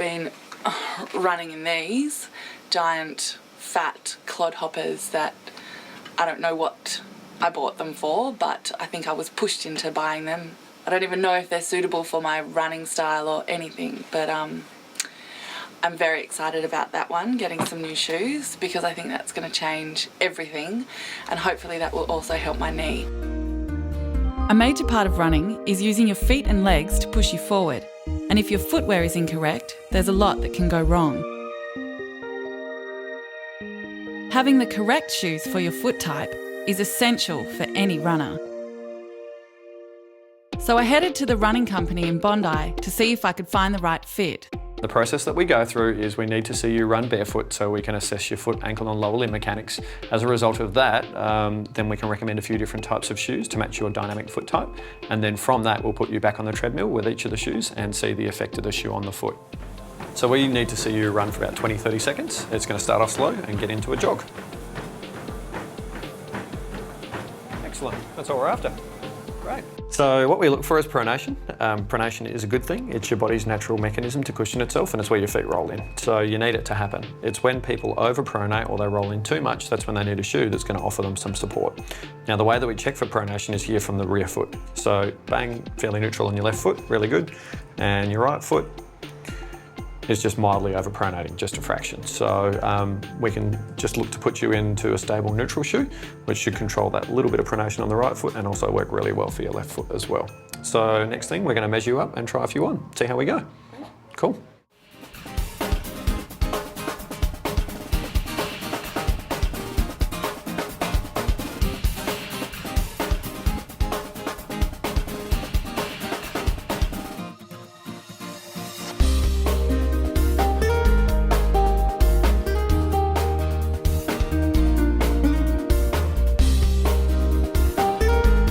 been running in these giant fat clodhoppers that I don't know what I bought them for, but I think I was pushed into buying them. I don't even know if they're suitable for my running style or anything, but I'm very excited about that one, getting some new shoes, because I think that's going to change everything, and hopefully that will also help my knee. A major part of running is using your feet and legs to push you forward, and if your footwear is incorrect, there's a lot that can go wrong. Having the correct shoes for your foot type is essential for any runner. So I headed to the running company in Bondi to see if I could find the right fit. The process that we go through is we need to see you run barefoot so we can assess your foot, ankle and lower limb mechanics. As a result of that, then we can recommend a few different types of shoes to match your dynamic foot type. And then from that, we'll put you back on the treadmill with each of the shoes and see the effect of the shoe on the foot. So we need to see you run for about 20-30 seconds. It's going to start off slow and get into a jog. Excellent, that's all we're after. Great. So what we look for is pronation. Pronation is a good thing. It's your body's natural mechanism to cushion itself, and it's where your feet roll in. So you need it to happen. It's when people over-pronate or they roll in too much, that's when they need a shoe that's going to offer them some support. Now the way that we check for pronation is here from the rear foot. So bang, fairly neutral on your left foot, really good. And your right foot is just mildly overpronating, just a fraction. So we can just look to put you into a stable neutral shoe, which should control that little bit of pronation on the right foot and also work really well for your left foot as well. So next thing, we're gonna measure you up and try a few on, see how we go. Cool.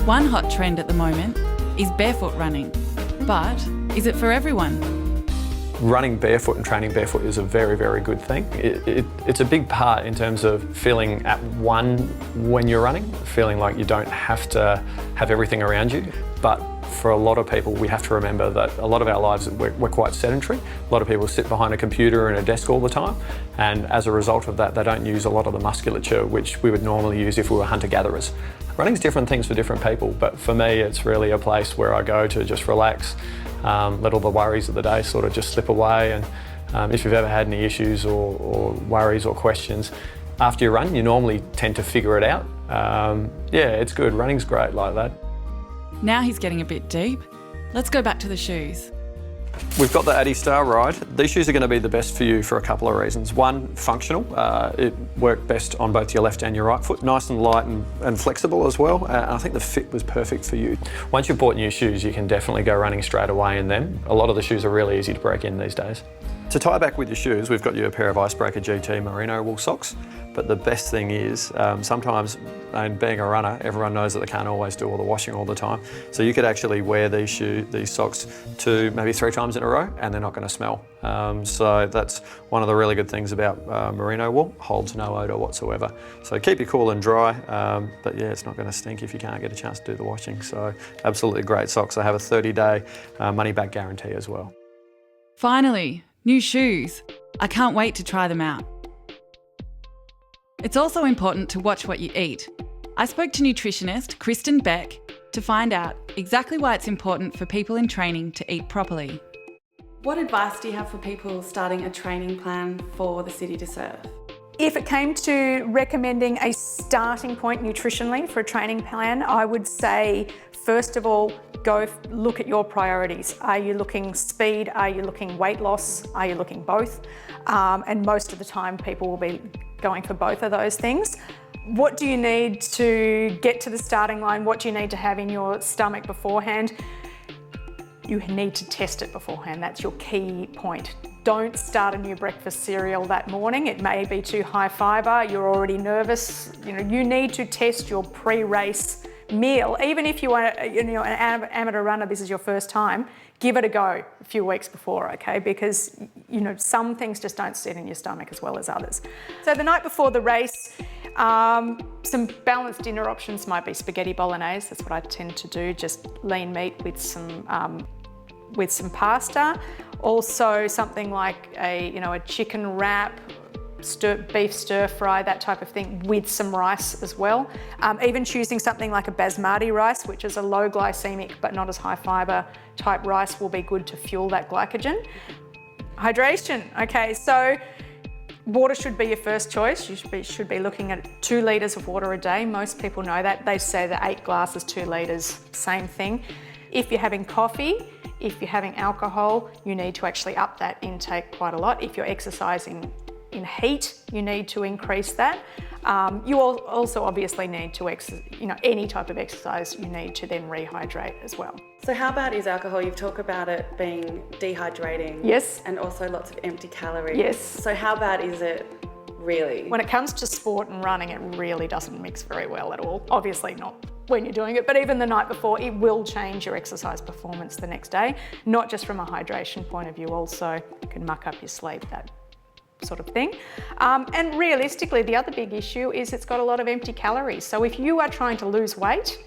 One hot trend at the moment is barefoot running, but is it for everyone? Running barefoot and training barefoot is a very, very good thing. It's a big part in terms of feeling at one when you're running, feeling like you don't have to have everything around you. But for a lot of people, we have to remember that a lot of our lives, we're quite sedentary. A lot of people sit behind a computer and a desk all the time. And as a result of that, they don't use a lot of the musculature, which we would normally use if we were hunter-gatherers. Running's different things for different people, but for me, it's really a place where I go to just relax, let all the worries of the day sort of just slip away. And if you've ever had any issues or worries or questions, after you run, you normally tend to figure it out. Yeah, it's good. Running's great like that. Now he's getting a bit deep. Let's go back to the shoes. We've got the Addy Star Ride. These shoes are going to be the best for you for a couple of reasons. One, functional. It worked best on both your left and your right foot. Nice and light and flexible as well. I think the fit was perfect for you. Once you've bought new shoes, you can definitely go running straight away in them. A lot of the shoes are really easy to break in these days. To tie back with your shoes, we've got you a pair of Icebreaker GT merino wool socks. But the best thing is, sometimes, and being a runner, everyone knows that they can't always do all the washing all the time. So you could actually wear these socks to maybe 3 times in a row and they're not going to smell. So that's one of the really good things about merino wool, holds no odour whatsoever. So keep you cool and dry, but yeah, it's not going to stink if you can't get a chance to do the washing. So absolutely great socks. They have a 30-day money-back guarantee as well. Finally, new shoes. I can't wait to try them out. It's also important to watch what you eat. I spoke to nutritionist Kristen Beck to find out exactly why it's important for people in training to eat properly. What advice do you have for people starting a training plan for the City2Surf? If it came to recommending a starting point nutritionally for a training plan, I would say, first of all, go look at your priorities. Are you looking speed? Are you looking weight loss? Are you looking both? And most of the time, people will be going for both of those things. What do you need to get to the starting line? What do you need to have in your stomach beforehand? You need to test it beforehand. That's your key point. Don't start a new breakfast cereal that morning. It may be too high fibre. You're already nervous. You need to test your pre-race meal. Even if you are an amateur runner, this is your first time, give it a go a few weeks before, okay? Because some things just don't sit in your stomach as well as others. So the night before the race, some balanced dinner options might be spaghetti bolognese. That's what I tend to do, just lean meat with some pasta. Also something like a chicken wrap, beef stir fry, that type of thing, with some rice as well. Even choosing something like a basmati rice, which is a low glycemic but not as high fibre type rice, will be good to fuel that glycogen. Hydration, okay, so water should be your first choice. You should be looking at 2 litres of water a day. Most people know that. They say that 8 glasses, 2 litres, same thing. If you're having coffee, if you're having alcohol, you need to actually up that intake quite a lot. If you're exercising in heat, you need to increase that. You also obviously need to any type of exercise, you need to then rehydrate as well. So how bad is alcohol? You've talked about it being dehydrating. Yes. And also lots of empty calories. Yes. So how bad is it really? When it comes to sport and running, it really doesn't mix very well at all. Obviously not when you're doing it, but even the night before, it will change your exercise performance the next day, not just from a hydration point of view, also it can muck up your sleep, that sort of thing. And realistically, the other big issue is it's got a lot of empty calories. So if you are trying to lose weight,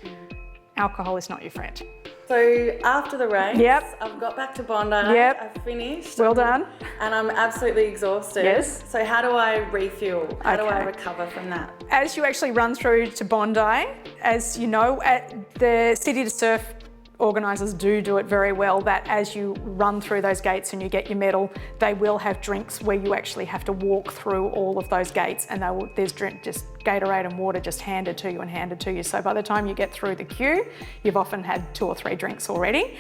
alcohol is not your friend. So after the race, Yep. I've got back to Bondi, Yep. I've finished. Well done. And I'm absolutely exhausted. Yes. So how do I refuel? How do I Okay. recover from that? As you actually run through to Bondi, as you know, at the City2Surf organisers do it very well, that as you run through those gates and you get your medal, they will have drinks where you actually have to walk through all of those gates, and there's just Gatorade and water just handed to you. So by the time you get through the queue, you've often had 2 or 3 drinks already.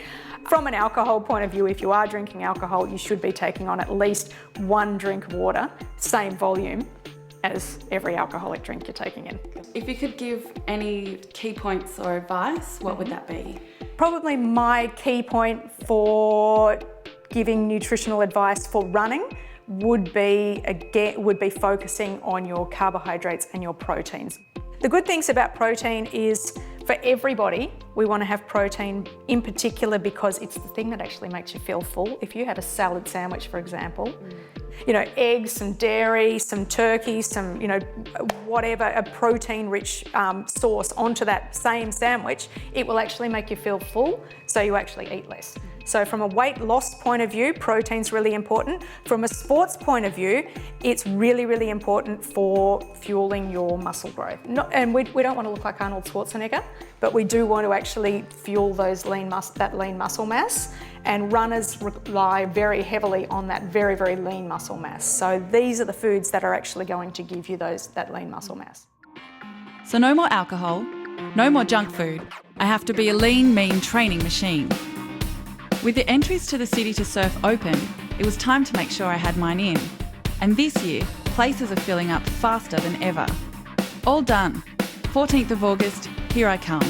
From an alcohol point of view, if you are drinking alcohol, you should be taking on at least 1 drink of water, same volume as every alcoholic drink you're taking in. If you could give any key points or advice, what would that be? Probably my key point for giving nutritional advice for running would be focusing on your carbohydrates and your proteins. The good things about protein is, for everybody, we want to have protein in particular because it's the thing that actually makes you feel full. If you had a salad sandwich, for example, eggs, some dairy, some turkey, some, whatever, a protein-rich sauce onto that same sandwich, it will actually make you feel full, so you actually eat less. So from a weight loss point of view, protein's really important. From a sports point of view, it's really, really important for fueling your muscle growth. And we don't want to look like Arnold Schwarzenegger, but we do want to actually fuel that lean muscle mass. And runners rely very heavily on that very, very lean muscle mass. So these are the foods that are actually going to give you that lean muscle mass. So no more alcohol, no more junk food. I have to be a lean, mean training machine. With the entries to the City2Surf open, it was time to make sure I had mine in. And this year, places are filling up faster than ever. All done. 14th of August, here I come.